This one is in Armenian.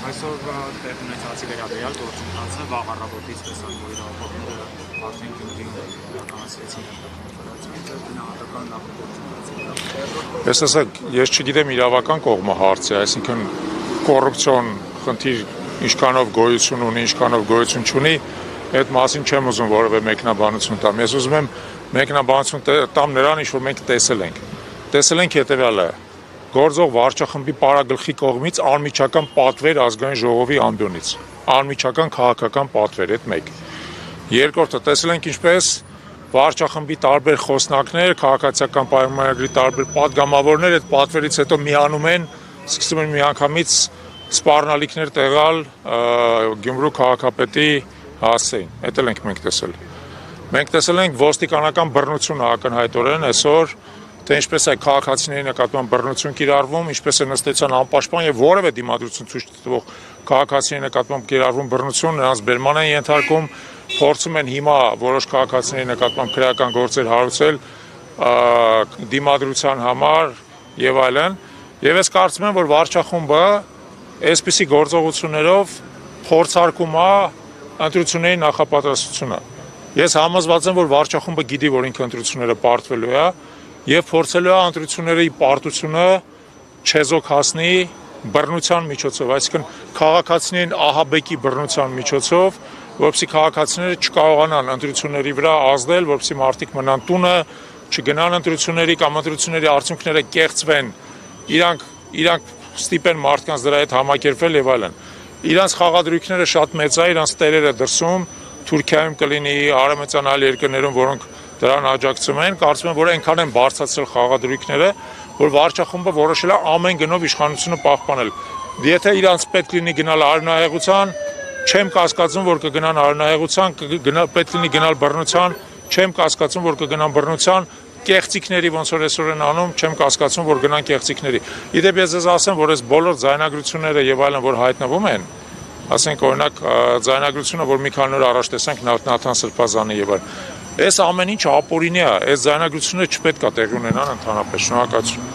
Այսօր տեղ ունեցածի վերաբերյալ գործընթացը վաղ առավոտից տեսանք, որ իրավապահները արդեն Գյումրիին իրականացրեցին գնահատական նախագծի։ Ես ասակ, ես չգիտեմ իրավական կողմը հարցը, այսինքն կոռուպցիոն խնդիր ինչքանով գոյություն ունի, ինչքանով գոյություն չունի, այդ մասին չեմ ուզում որևէ մեկնաբանություն տամ։ Ես ուզում եմ մեկնաբանություն տամ նրան, ինչ որ մենք տեսել ենք հետևյալը, գործող վարչախմբի պարագլխի կողմից անմիջական պատվեր ազգային ժողովի ամբիոնից, անմիջական քաղաքական պատվեր, այդ մեկ։ Երկրորդը տեսել ենք ինչպես վարչախմբի տարբեր խոսնակներ, քաղաքացիական պայմանագրի տարբեր պատգամավորներ այդ պատվերից հետո միանում են, սկսում են միանգամից սպառնալիքներ տեղալ Գյումրու քաղաքապետի հասցեին, այդ էլ ենք մենք տեսել։ Մենք տեսել ենք ոստիկանական բռնությունը ակնհայտորեն այսօր, թե ինչպես է քաղաքացիների նկատմամբ բռնություն կիրառվում, ինչպես է նստեցան անպաշտպան եւ որևէ դիմադրություն ցույց տվող քաղաքացիների նկատմամբ կիրառվում բռնություն, նրանց բերման են ենթարկում, փորձում են հիմա որոշ քաղաքացիների նկատմամբ քրեական գործեր հարուցել դիմադրության համար եւ այլն, եւ ես կարծում եմ, որ վարչախումբը այսպիսի գործողություններով փորձարկում է ընտրությունների նախապատրաստությունը։ Ես համոզված եմ, որ վարչախումբը գիտի, որ ինքը ընտրությունները պարտվելու է եւ փորձելու է ընտրությունների պարտությունը չեզոք հասնի բռնության միջոցով, այսինքն քաղաքացիներին ահաբեկի բռնության միջոցով, որպեսզի քաղաքացիները չկարողանան ընտրությունների վրա ազդել, որպեսզի մարդիկ մնան տունը, չգնան ընտրությունների կամ ընտրությունների արդյունքները կեղծվեն, իրանք ստիպեն մարդկանց դրա հետ համակերպվել եւ այլն։ Իրանց խաղադրույքները շատ մեծ է, իրանց տերերը դրսում, Թուրքիայում կլինի, արևմտյան այլ երկրներում, որոնք դրան աջակցում են, կարծում եմ, որ այնքան են բարձրացրել խաղադրույքները, որ վարչախումբը որոշել է ամեն գնով իշխանությունը պահպանել։ Եթե իրանց պետք լինի գնալ արյունահեղության, չեմ կասկածում, որ կգնան արյունահեղության, պետք լինի գնալ բռնության, չեմ կասկածում, որ կգնան բռնության, կեղծիքների ոնց որ այսօր են անում, չեմ կասկածում, որ գնան կեղծիքների։ Իդեպ ես ասեմ, որ այս բոլոր ձայնագրությունները եւ այլն, որ հայտնվում են, ասենք օրինակ ձայնագրությունը, որ մի քանի օր առաջ տեսանք Նաթան Սրբազանի եւ այլն, այս ամեն ինչ ապօրինի է, այս ձայնագրությունները չպետք է տեղի ունենան ընդհանրապես։ Շնորհակալություն։